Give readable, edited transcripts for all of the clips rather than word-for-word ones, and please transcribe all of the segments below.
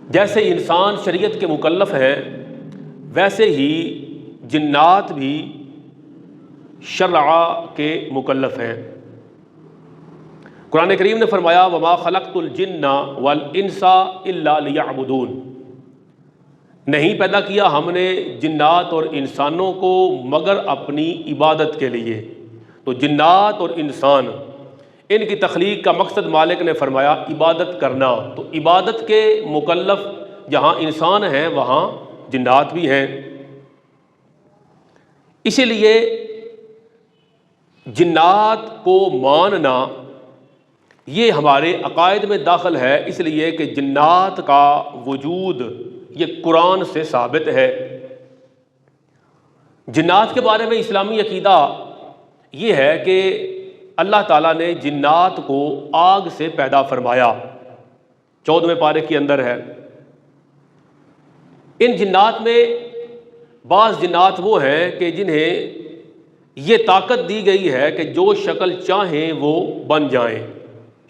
جیسے انسان شریعت کے مکلف ہیں ویسے ہی جنات بھی شرع کے مکلف ہیں۔ قرآن کریم نے فرمایا وما خلقت الجن والانس الا لیعبدون، نہیں پیدا کیا ہم نے جنات اور انسانوں کو مگر اپنی عبادت کے لیے۔ تو جنات اور انسان ان کی تخلیق کا مقصد مالک نے فرمایا عبادت کرنا، تو عبادت کے مکلف جہاں انسان ہیں وہاں جنات بھی ہیں۔ اسی لیے جنات کو ماننا یہ ہمارے عقائد میں داخل ہے، اس لیے کہ جنات کا وجود یہ قرآن سے ثابت ہے۔ جنات کے بارے میں اسلامی عقیدہ یہ ہے کہ اللہ تعالیٰ نے جنات کو آگ سے پیدا فرمایا، 14ویں پارے کے اندر ہے۔ ان جنات میں بعض جنات وہ ہیں کہ جنہیں یہ طاقت دی گئی ہے کہ جو شکل چاہیں وہ بن جائیں،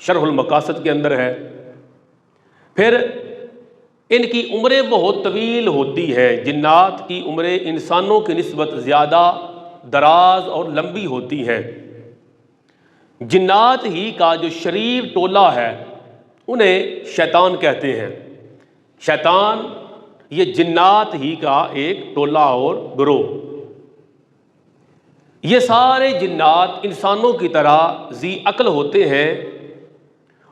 شرح المقاصد کے اندر ہے۔ پھر ان کی عمریں بہت طویل ہوتی ہیں، جنات کی عمریں انسانوں کی نسبت زیادہ دراز اور لمبی ہوتی ہیں۔ جنات ہی کا جو شریر ٹولہ ہے انہیں شیطان کہتے ہیں۔ شیطان یہ جنات ہی کا ایک ٹولہ اور گروہ۔ یہ سارے جنات انسانوں کی طرح ذی عقل ہوتے ہیں،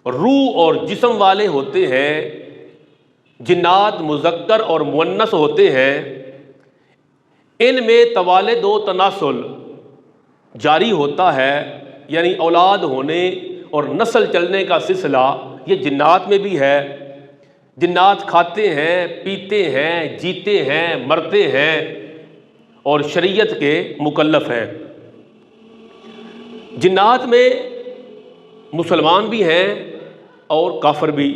روح اور جسم والے ہوتے ہیں، جنات مذکر اور مؤنث ہوتے ہیں، ان میں توالد و تناسل جاری ہوتا ہے، یعنی اولاد ہونے اور نسل چلنے کا سلسلہ یہ جنات میں بھی ہے۔ جنات کھاتے ہیں، پیتے ہیں، جیتے ہیں، مرتے ہیں اور شریعت کے مکلف ہیں۔ جنات میں مسلمان بھی ہیں اور کافر بھی،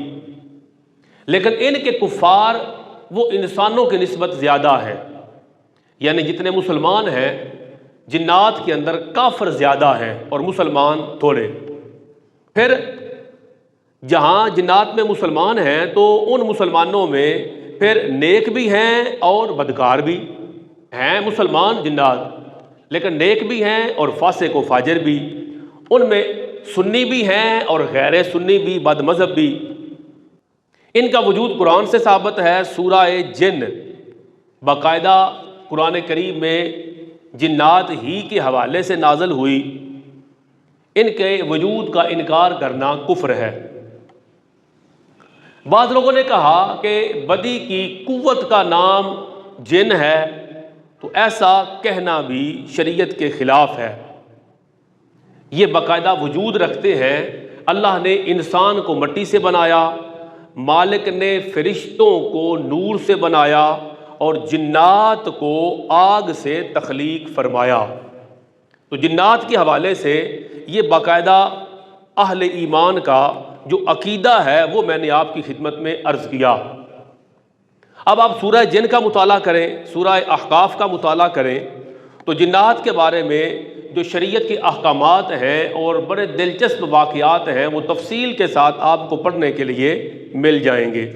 لیکن ان کے کفار وہ انسانوں کی نسبت زیادہ ہیں، یعنی جتنے مسلمان ہیں جنات کے اندر کافر زیادہ ہیں اور مسلمان تھوڑے۔ پھر جہاں جنات میں مسلمان ہیں تو ان مسلمانوں میں پھر نیک بھی ہیں اور بدکار بھی ہیں، مسلمان جنات، لیکن نیک بھی ہیں اور فاسق و فاجر بھی، ان میں سنی بھی ہیں اور غیر سنی بھی، بد مذہب بھی۔ ان کا وجود قرآن سے ثابت ہے۔ سورہ جن باقاعدہ قرآن کریم میں جنات ہی کے حوالے سے نازل ہوئی۔ ان کے وجود کا انکار کرنا کفر ہے۔ بعض لوگوں نے کہا کہ بدی کی قوت کا نام جن ہے، تو ایسا کہنا بھی شریعت کے خلاف ہے۔ یہ باقاعدہ وجود رکھتے ہیں۔ اللہ نے انسان کو مٹی سے بنایا، مالک نے فرشتوں کو نور سے بنایا اور جنات کو آگ سے تخلیق فرمایا۔ تو جنات کے حوالے سے یہ باقاعدہ اہل ایمان کا جو عقیدہ ہے وہ میں نے آپ کی خدمت میں عرض کیا۔ اب آپ سورہ جن کا مطالعہ کریں، سورہ احقاف کا مطالعہ کریں تو جنات کے بارے میں جو شریعت کے احکامات ہیں اور بڑے دلچسپ واقعات ہیں وہ تفصیل کے ساتھ آپ کو پڑھنے کے لیے مل جائیں گے۔